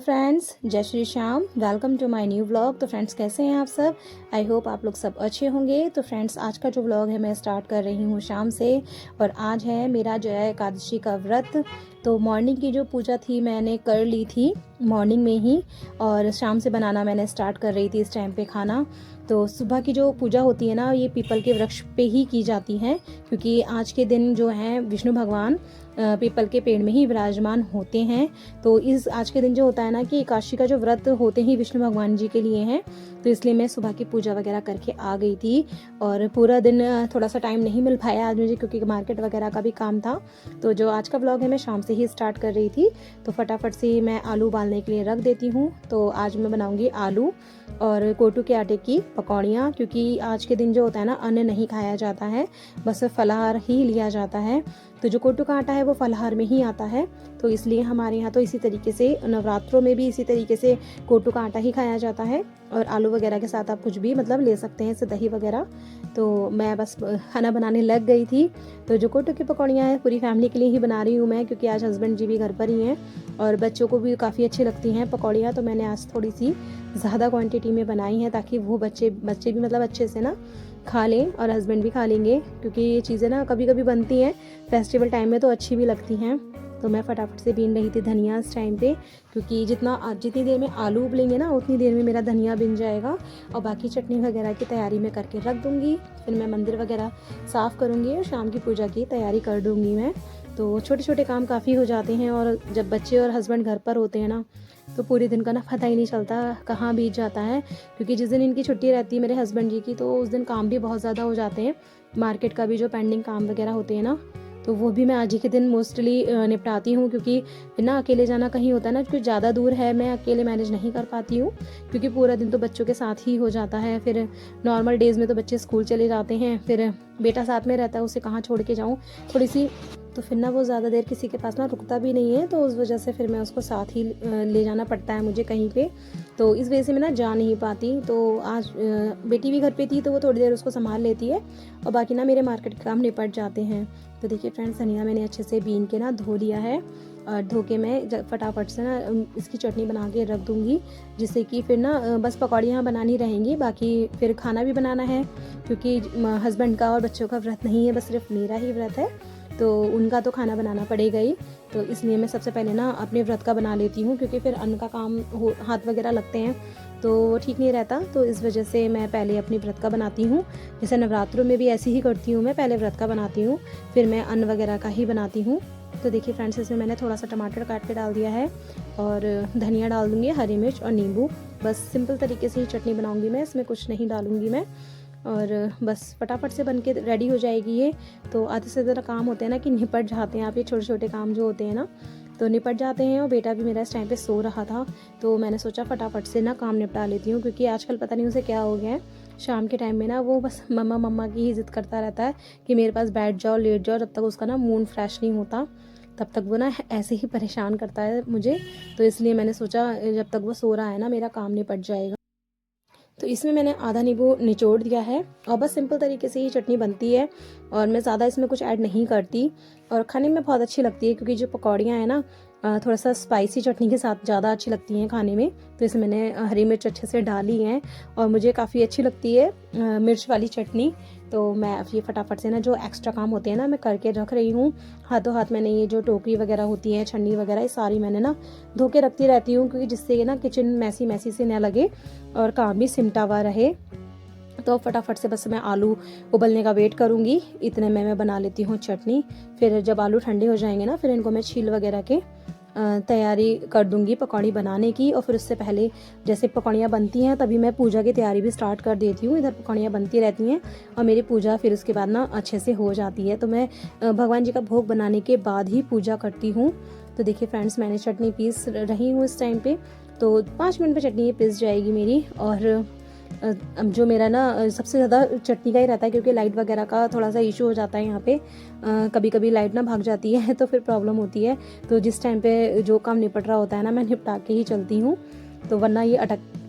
Friends, जय Shri Shyam. Welcome to my new vlog. तो friends, कैसे हैं आप सब? आई होप आप लोग सब अच्छे होंगे। तो फ्रेंड्स, आज का जो व्लॉग है मैं स्टार्ट कर रही हूँ शाम से, और आज है मेरा जो है एकादशी का व्रत। तो मॉर्निंग की जो पूजा थी मैंने कर ली थी मॉर्निंग में ही, और शाम से बनाना मैंने स्टार्ट कर रही थी इस टाइम पे खाना। तो सुबह की जो पूजा होती है ना, ये पीपल के वृक्ष पे ही की जाती है, क्योंकि आज के दिन जो है विष्णु भगवान पीपल के पेड़ में ही विराजमान होते हैं। तो इस आज के दिन जो होता है ना कि एकादशी का जो व्रत होते ही विष्णु भगवान जी के लिए हैं, तो इसलिए मैं सुबह की पूजा वगैरह करके आ गई थी। और पूरा दिन थोड़ा सा टाइम नहीं मिल पाया आज मुझे, क्योंकि मार्केट वगैरह का भी काम था। तो जो आज का व्लॉग है मैं शाम से ही स्टार्ट कर रही थी। तो फटाफट से मैं आलू उबालने के लिए रख देती हूँ। तो आज मैं बनाऊँगी आलू और कोटू के आटे की पकौड़ियाँ, क्योंकि आज के दिन जो होता है ना, अन्न नहीं खाया जाता है, बस फलाहार ही लिया जाता है। तो जो कोटू का आटा है वो फलाहार में ही आता है, तो इसलिए हमारे यहाँ तो इसी तरीके से नवरात्रों में भी इसी तरीके से कोटू का आटा ही खाया जाता है। और आलू वगैरह के साथ आप कुछ भी मतलब ले सकते हैं, जैसे दही वगैरह। तो मैं बस खाना बनाने लग गई थी। तो जो कोटू की पकौड़ियाँ हैं पूरी फैमिली के लिए ही बना रही हूँ मैं, क्योंकि आज हस्बैंड जी भी घर पर ही हैं और बच्चों को भी काफ़ी अच्छी लगती हैं पकौड़ियाँ। तो मैंने आज थोड़ी सी ज़्यादा क्वांटिटी में बनाई हैं, ताकि वो बच्चे भी मतलब अच्छे से ना खा लें, और हस्बैंड भी खा लेंगे, क्योंकि ये चीज़ें ना कभी कभी बनती हैं फेस्टिवल टाइम में तो अच्छी भी लगती हैं। तो मैं फटाफट से बीन रही थी धनिया इस टाइम पे, क्योंकि जितनी देर में आलू उबलेंगे ना उतनी देर में मेरा धनिया बिन जाएगा। और बाकी चटनी वगैरह की तैयारी मैं करके रख दूँगी। फिर मैं मंदिर वगैरह साफ़ करूँगी और शाम की पूजा की तैयारी कर दूँगी मैं। तो छोटे छोटे काम काफ़ी हो जाते हैं, और जब बच्चे और हस्बैंड घर पर होते हैं ना, तो पूरे दिन का ना पता ही नहीं चलता कहाँ बीत जाता है। क्योंकि जिस दिन इनकी छुट्टी रहती है मेरे हस्बैंड जी की, तो उस दिन काम भी बहुत ज़्यादा हो जाते हैं। मार्केट का भी जो पेंडिंग काम वगैरह होते हैं ना, तो वो भी मैं आज ही के दिन मोस्टली निपटाती हूँ। क्योंकि ना अकेले जाना कहीं होता है ना, क्योंकि ज़्यादा दूर है, मैं अकेले मैनेज नहीं कर पाती हूँ, क्योंकि पूरा दिन तो बच्चों के साथ ही हो जाता है। फिर नॉर्मल डेज़ में तो बच्चे स्कूल चले जाते हैं, फिर बेटा साथ में रहता है, उसे कहाँ छोड़ के जाऊँ थोड़ी सी। तो फिर ना वो ज़्यादा देर किसी के पास ना रुकता भी नहीं है, तो उस वजह से फिर मैं उसको साथ ही ले जाना पड़ता है मुझे कहीं पे। तो इस वजह से मैं ना जा नहीं पाती। तो आज बेटी भी घर पे थी, तो वो थोड़ी देर उसको संभाल लेती है, और बाकी ना मेरे मार्केट के काम निपट जाते हैं। तो देखिए फ्रेंड्स, धनिया मैंने अच्छे से बीन के ना धो लिया है, और धो के मैं फटाफट से ना इसकी चटनी बना के रख दूँगी, जिससे कि फिर ना बस पकौड़ियाँ बनानी रहेंगी, बाकी फिर खाना भी बनाना है। क्योंकि हस्बैंड का और बच्चों का व्रत नहीं है, बस सिर्फ मेरा ही व्रत है, तो उनका तो खाना बनाना पड़ेगा ही। तो इसलिए मैं सबसे पहले ना अपने व्रत का बना लेती हूँ, क्योंकि फिर अन्न का काम हाथ वगैरह लगते हैं तो वो ठीक नहीं रहता। तो इस वजह से मैं पहले अपनी व्रत का बनाती हूँ। जैसे नवरात्रों में भी ऐसे ही करती हूँ, मैं पहले व्रत का बनाती हूँ, फिर मैं अन्न वगैरह का ही बनाती हूँ। तो देखिए फ्रेंड्स, इसमें मैंने थोड़ा सा टमाटर काट के डाल दिया है, और धनिया डाल दूँगी, हरी मिर्च और नींबू। बस सिंपल तरीके से ही चटनी बनाऊँगी मैं, इसमें कुछ नहीं डालूँगी मैं। और बस फटाफट से बन के रेडी हो जाएगी ये। तो आधे से ज़्यादा काम होते हैं ना कि निपट जाते हैं, आप ये छोटे छोटे काम जो होते हैं ना, तो निपट जाते हैं। और बेटा भी मेरा इस टाइम पे सो रहा था, तो मैंने सोचा फटाफट से ना काम निपटा लेती हूँ, क्योंकि आजकल पता नहीं उसे क्या हो गया है, शाम के टाइम में ना वो बस मम्मा मम्मा की ही जिद करता रहता है कि मेरे पास बैठ जाओ, लेट जाओ। जब तक उसका ना मूड फ्रेश नहीं होता तब तक वो ना ऐसे ही परेशान करता है मुझे। तो इसलिए मैंने सोचा जब तक वो सो रहा है ना, मेरा काम निपट जाएगा। तो इसमें मैंने आधा नींबू निचोड़ दिया है, और बस सिंपल तरीके से ही चटनी बनती है, और मैं ज़्यादा इसमें कुछ ऐड नहीं करती। और खाने में बहुत अच्छी लगती है, क्योंकि जो पकौड़ियाँ हैं ना, थोड़ा सा स्पाइसी चटनी के साथ ज़्यादा अच्छी लगती हैं खाने में। तो इसमें मैंने हरी मिर्च अच्छे से डाली हैं, और मुझे काफ़ी अच्छी लगती है मिर्च वाली चटनी। तो मैं अब ये फटाफट से ना जो एक्स्ट्रा काम होते हैं ना, मैं करके रख रही हूँ। हाथों हाथ मैंने ये जो टोकरी वगैरह होती है, छन्नी वगैरह, ये सारी मैंने ना धो के रखती रहती हूँ, क्योंकि जिससे ना किचन मैसी मैसी से ना लगे और काम भी सिमटा हुआ रहे। तो फटाफट से बस मैं आलू उबलने का वेट करूँगी, इतने में मैं बना लेती हूँ चटनी। फिर जब आलू ठंडे हो जाएंगे ना, फिर इनको मैं छील वगैरह के तैयारी कर दूँगी पकौड़ी बनाने की। और फिर उससे पहले जैसे पकौड़ियाँ बनती हैं तभी मैं पूजा की तैयारी भी स्टार्ट कर देती हूँ। इधर पकौड़ियाँ बनती रहती हैं और मेरी पूजा फिर उसके बाद ना अच्छे से हो जाती है। तो मैं भगवान जी का भोग बनाने के बाद ही पूजा करती हूँ। तो देखिए फ्रेंड्स, मैंने चटनी पीस रही हूँ इस टाइम पे, तो 5 मिनट में चटनी ये पिस जाएगी मेरी। और अब जो मेरा ना सबसे ज़्यादा चटनी का ही रहता है, क्योंकि लाइट वगैरह का थोड़ा सा इशू हो जाता है यहाँ पे। कभी कभी लाइट ना भाग जाती है तो फिर प्रॉब्लम होती है। तो जिस टाइम पे जो काम निपट रहा होता है ना, मैं निपटा के ही चलती हूँ, तो वरना ये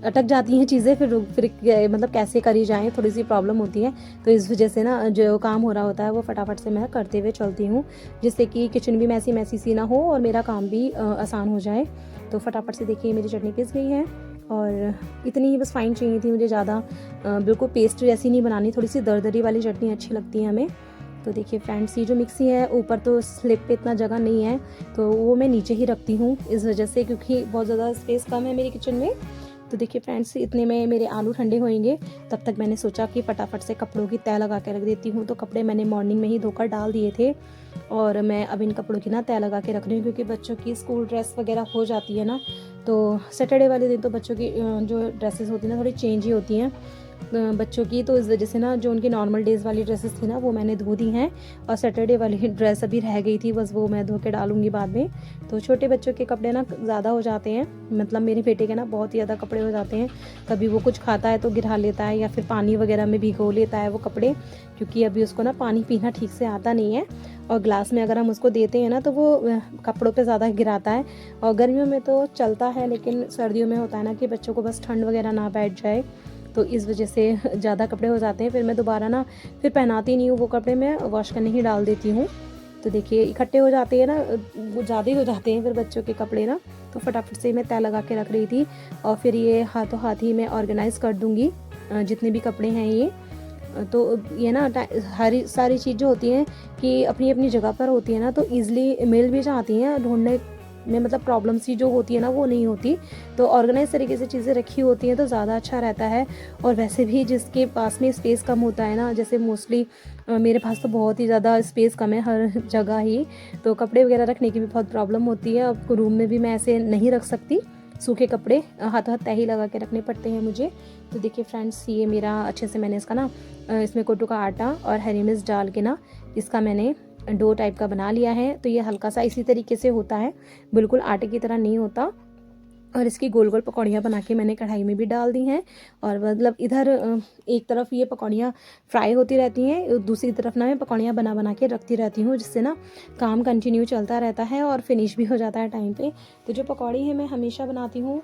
अटक जाती हैं चीज़ें, फिर मतलब कैसे करी जाएँ, थोड़ी सी प्रॉब्लम होती है। तो इस वजह से ना जो काम हो रहा होता है वो फटाफट से मैं करते हुए चलती हूँ, जिससे कि किचन भी मैसी मैसी सी ना हो और मेरा काम भी आसान हो जाए। तो फटाफट से देखिए मेरी चटनी पिस गई है, और इतनी ही बस फाइन चाहिए थी मुझे, ज़्यादा बिल्कुल पेस्ट जैसी नहीं बनानी, थोड़ी सी दरदरी वाली चटनी अच्छी लगती है हमें। तो देखिए फ्रेंड्स, ये जो मिक्सी है ऊपर तो स्लिप पे इतना जगह नहीं है, तो वो मैं नीचे ही रखती हूँ इस वजह से, क्योंकि बहुत ज़्यादा स्पेस कम है मेरे किचन में। तो देखिए फ्रेंड्स, इतने में मेरे आलू ठंडे होंगे, तब तक मैंने सोचा कि फटाफट से कपड़ों की तह लगा के रख देती हूँ। तो कपड़े मैंने मॉर्निंग में ही धोकर डाल दिए थे, और मैं अब इन कपड़ों की ना तह लगा के रख रही हूँ, क्योंकि बच्चों की स्कूल ड्रेस वगैरह हो जाती है ना। तो सैटरडे वाले दिन तो बच्चों की जो ड्रेसेस होती हैं ना थोड़ी चेंज ही होती हैं बच्चों की, तो इस वजह से ना जो उनकी नॉर्मल डेज़ वाली ड्रेसेस थी ना वो मैंने धो दी हैं, और सैटरडे वाली ड्रेस अभी रह गई थी, बस वो मैं धो के डालूंगी बाद में। तो छोटे बच्चों के कपड़े ना ज़्यादा हो जाते हैं, मतलब मेरे बेटे के ना बहुत ही ज़्यादा कपड़े हो जाते हैं। कभी वो कुछ खाता है तो गिरा लेता है, या फिर पानी वगैरह में भिगो लेता है वो कपड़े, क्योंकि अभी उसको ना पानी पीना ठीक से आता नहीं है, और ग्लास में अगर हम उसको देते हैं ना तो वो कपड़ों पे ज़्यादा गिराता है। और गर्मियों में तो चलता है, लेकिन सर्दियों में होता है ना कि बच्चों को बस ठंड वगैरह ना बैठ जाए, तो इस वजह से ज़्यादा कपड़े हो जाते हैं। फिर मैं दोबारा ना फिर पहनाती नहीं हूँ वो कपड़े, मैं वॉश करने ही डाल देती हूँ। तो देखिए इकट्ठे हो जाते हैं ना, वो ज़्यादा ही हो जाते हैं फिर बच्चों के कपड़े ना, तो फटाफट से मैं तह लगा के रख रही थी, और फिर ये हाथों हाथ ही मैं ऑर्गेनाइज़ कर दूँगी जितने भी कपड़े हैं ये। तो ये ना हरी सारी चीज़ जो होती हैं कि अपनी अपनी जगह पर होती है ना, तो ईज़िली मिल भी जाती हैं, ढूँढने में मतलब प्रॉब्लम सी जो होती है ना वो नहीं होती। तो ऑर्गेनाइज तरीके से चीज़ें रखी होती हैं तो ज़्यादा अच्छा रहता है। और वैसे भी जिसके पास में स्पेस कम होता है ना, जैसे मोस्टली मेरे पास तो बहुत ही ज़्यादा स्पेस कम है हर जगह ही, तो कपड़े वगैरह रखने की भी बहुत प्रॉब्लम होती है। अब रूम में भी मैं ऐसे नहीं रख सकती, सूखे कपड़े हाथों हाथ तह ही लगा के रखने पड़ते हैं मुझे। तो देखिए फ्रेंड्स, ये मेरा अच्छे से मैंने इसका ना इसमें कोटू का आटा और हरी मिर्च डाल के ना इसका मैंने डो टाइप का बना लिया है। तो ये हल्का सा इसी तरीके से होता है, बिल्कुल आटे की तरह नहीं होता। और इसकी गोल गोल पकौड़ियाँ बना के मैंने कढ़ाई में भी डाल दी हैं, और मतलब इधर एक तरफ ये पकौड़ियाँ फ्राई होती रहती हैं, दूसरी तरफ ना मैं पकौड़ियाँ बना बना के रखती रहती हूँ, जिससे ना काम कंटिन्यू चलता रहता है और फिनिश भी हो जाता है टाइम पे। तो जो पकौड़ी है मैं हमेशा बनाती हूँ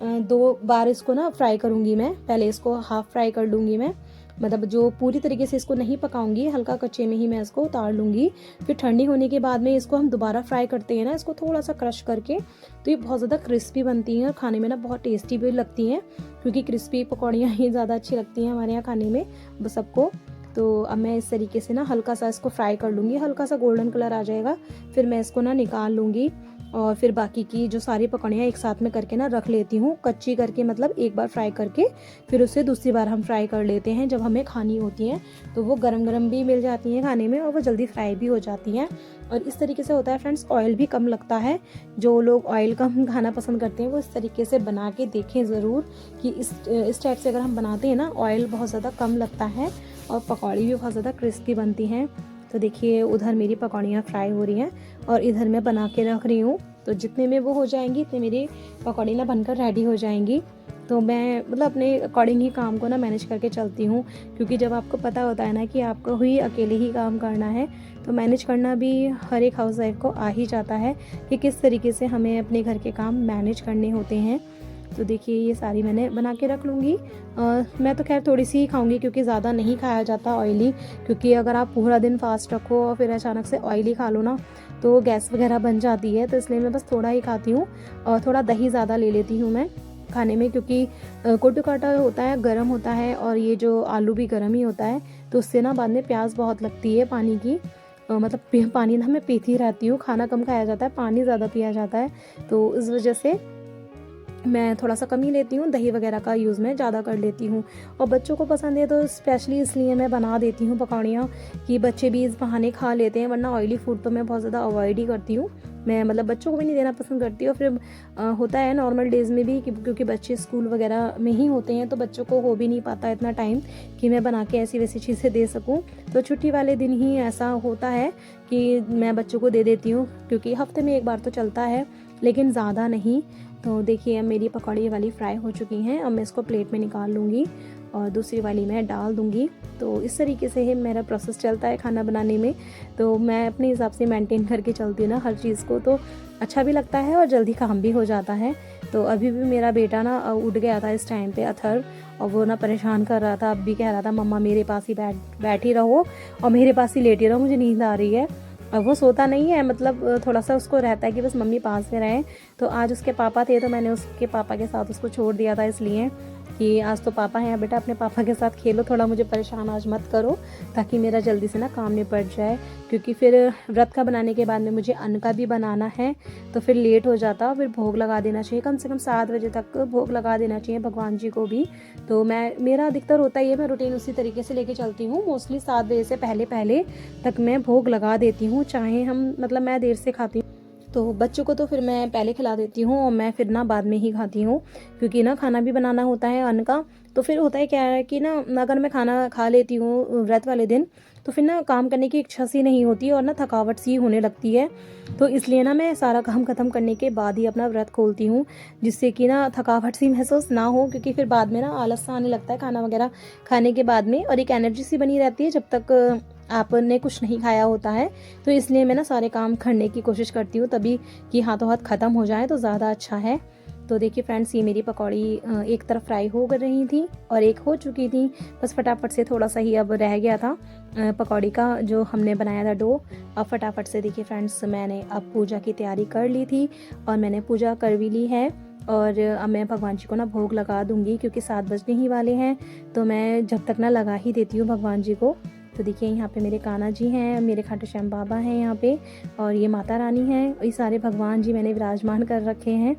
2 बार इसको ना फ्राई करूँगी मैं, पहले इसको हाफ़ फ्राई कर लूँगी मैं, मतलब जो पूरी तरीके से इसको नहीं पकाऊंगी, हल्का कच्चे में ही मैं इसको उतार लूँगी। फिर ठंडी होने के बाद में इसको हम दोबारा फ्राई करते हैं ना, इसको थोड़ा सा क्रश करके, तो ये बहुत ज़्यादा क्रिस्पी बनती हैं और खाने में ना बहुत टेस्टी भी लगती हैं, क्योंकि क्रिस्पी पकौड़ियाँ ही ज़्यादा अच्छी लगती हैं हमारे यहाँ खाने में सबको। तो अब मैं इस तरीके से ना हल्का सा इसको फ्राई कर लूँगी, हल्का सा गोल्डन कलर आ जाएगा, फिर मैं इसको ना निकाल लूँगी, और फिर बाकी की जो सारी पकौड़ियाँ एक साथ में करके ना रख लेती हूँ, कच्ची करके, मतलब एक बार फ्राई करके फिर उससे दूसरी बार हम फ्राई कर लेते हैं जब हमें खानी होती हैं, तो वो गरम गरम भी मिल जाती हैं खाने में और वो जल्दी फ्राई भी हो जाती हैं। और इस तरीके से होता है फ्रेंड्स, ऑयल भी कम लगता है। जो लोग ऑयल कम खाना पसंद करते हैं वो इस तरीके से बना के देखें ज़रूर, कि इस टाइप से अगर हम बनाते हैं ना, ऑयल बहुत ज़्यादा कम लगता है और पकौड़ी भी बहुत ज़्यादा क्रिस्पी बनती हैं। तो देखिए उधर मेरी पकौड़ियाँ फ्राई हो रही हैं और इधर मैं बना के रख रही हूँ, तो जितने में वो हो जाएंगी इतने मेरी पकौड़ी ना बनकर रेडी हो जाएंगी। तो मैं मतलब अपने अकॉर्डिंग ही काम को ना मैनेज करके चलती हूँ, क्योंकि जब आपको पता होता है ना कि आपको ही अकेले ही काम करना है, तो मैनेज करना भी हर एक हाउस वाइफ को आ ही जाता है कि किस तरीके से हमें अपने घर के काम मैनेज करने होते हैं। तो देखिए ये सारी मैंने बना के रख लूँगी। मैं तो खैर थोड़ी सी ही खाऊंगी, क्योंकि ज़्यादा नहीं खाया जाता ऑयली, क्योंकि अगर आप पूरा दिन फास्ट रखो और फिर अचानक से ऑयली खा लो ना, तो गैस वगैरह बन जाती है। तो इसलिए मैं बस थोड़ा ही खाती हूँ, और थोड़ा दही ज़्यादा ले लेती हूँ मैं खाने में, क्योंकि कोटू का आटा होता है, गर्म होता है, और ये जो आलू भी गर्म ही होता है, तो उससे ना बाद में प्यास बहुत लगती है पानी की, मतलब पानी ना मैं पीती रहती हूँ, खाना कम खाया जाता है, पानी ज़्यादा पिया जाता है, तो इस वजह से मैं थोड़ा सा कम ही लेती हूँ, दही वगैरह का यूज़ मैं ज़्यादा कर लेती हूँ। और बच्चों को पसंद है तो स्पेशली इसलिए मैं बना देती हूँ पकौड़ियाँ, कि बच्चे भी इस बहाने खा लेते हैं, वरना ऑयली फूड तो मैं बहुत ज़्यादा अवॉइड ही करती हूँ। मैं मतलब बच्चों को भी नहीं देना पसंद करती, और फिर होता है नॉर्मल डेज़ में भी, क्योंकि बच्चे स्कूल वगैरह में ही होते हैं, तो बच्चों को हो भी नहीं पाता इतना टाइम कि मैं बना के ऐसी वैसी चीज़ें दे सकूँ। तो छुट्टी वाले दिन ही ऐसा होता है कि मैं बच्चों को दे देती हूँ, क्योंकि हफ्ते में एक बार तो चलता है, लेकिन ज़्यादा नहीं। तो देखिए अब मेरी पकौड़ी वाली फ्राई हो चुकी हैं, अब मैं इसको प्लेट में निकाल लूँगी। और दूसरी वाली मैं डाल दूँगी। तो इस तरीके से ही मेरा प्रोसेस चलता है खाना बनाने में। तो मैं अपने हिसाब से मेंटेन करके चलती हूँ ना हर चीज़ को, तो अच्छा भी लगता है और जल्दी काम भी हो जाता है। तो अभी भी मेरा बेटा ना उठ गया था इस टाइम पे अथर्व, और वो ना परेशान कर रहा था। अब भी कह रहा था मम्मा मेरे पास ही बैठी रहो और मेरे पास ही लेटी रहो, मुझे नींद आ रही है। अब वो सोता नहीं है, मतलब थोड़ा सा उसको रहता है कि बस मम्मी पास में रहें। तो आज उसके पापा थे तो मैंने उसके पापा के साथ उसको छोड़ दिया था, इसलिए कि आज तो पापा हैं, बेटा अपने पापा के साथ खेलो, थोड़ा मुझे परेशान आज मत करो, ताकि मेरा जल्दी से ना काम निपट जाए। क्योंकि फिर व्रत का बनाने के बाद में मुझे अन्न का भी बनाना है, तो फिर लेट हो जाता। फिर भोग लगा देना चाहिए, कम से कम 7 बजे तक भोग लगा देना चाहिए भगवान जी को भी। तो मेरा अधिकतर होता ही है, मैं रूटीन उसी तरीके से लेके चलती हूँ। मोस्टली 7 बजे से पहले पहले तक मैं भोग लगा देती हूँ, चाहे मतलब मैं देर से खाती हूँ। तो बच्चों को तो फिर मैं पहले खिला देती हूँ और मैं फिर ना बाद में ही खाती हूँ, क्योंकि ना खाना भी बनाना होता है अन्न का। तो फिर होता है क्या है कि ना अगर मैं खाना खा लेती हूँ व्रत वाले दिन, तो फिर ना काम करने की इच्छा सी नहीं होती और ना थकावट सी होने लगती है। तो इसलिए ना मैं सारा काम खत्म करने के बाद ही अपना व्रत खोलती हूँ, जिससे कि ना थकावट सी महसूस ना हो। क्योंकि फिर बाद में ना आलस सा आने लगता है खाना वगैरह खाने के बाद में, और एक एनर्जी सी बनी रहती है जब तक आपने कुछ नहीं खाया होता है। तो इसलिए मैं ना सारे काम करने की कोशिश करती हूँ तभी, कि हाथों हाथ ख़त्म हो जाए तो ज़्यादा अच्छा है। तो देखिए फ्रेंड्स, ये मेरी पकौड़ी एक तरफ फ्राई हो कर रही थी और एक हो चुकी थी। बस फटाफट से थोड़ा सा ही अब रह गया था पकौड़ी का जो हमने बनाया था डो। अब फटाफट से देखिए फ्रेंड्स, मैंने अब पूजा की तैयारी कर ली थी और मैंने पूजा कर भी ली है। और अब मैं भगवान जी को ना भोग लगा दूंगी, क्योंकि 7 बजने ही वाले हैं। तो मैं जब तक ना लगा ही देती हूँ भगवान जी को। तो देखिए यहाँ पे मेरे कान्हा जी हैं, मेरे खाटू श्याम बाबा हैं यहाँ पे, और ये माता रानी हैं। ये सारे भगवान जी मैंने विराजमान कर रखे हैं।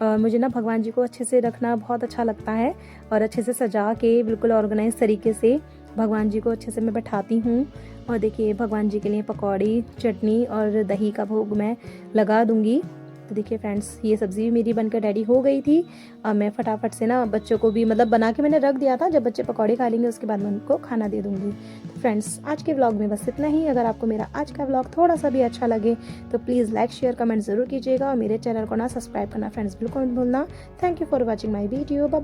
और मुझे ना भगवान जी को अच्छे से रखना बहुत अच्छा लगता है, और अच्छे से सजा के बिल्कुल ऑर्गेनाइज तरीके से भगवान जी को अच्छे से मैं बैठाती हूँ। और देखिए भगवान जी के लिए पकौड़ी, चटनी और दही का भोग मैं लगा दूँगी। तो देखिए फ्रेंड्स, ये सब्ज़ी भी मेरी बनकर रेडी हो गई थी। अब मैं फटाफट से ना बच्चों को भी मतलब बना के मैंने रख दिया था, जब बच्चे पकौड़े खा लेंगे उसके बाद मैं उनको खाना दे दूँगी। तो फ्रेंड्स, आज के व्लॉग में बस इतना ही। अगर आपको मेरा आज का व्लॉग थोड़ा सा भी अच्छा लगे तो प्लीज़ लाइक शेयर कमेंट ज़रूर कीजिएगा, और मेरे चैनल को ना सब्सक्राइब करना फ्रेंड्स बिल्कुल मत भूलना। Thank you for watching my video. Bye bye.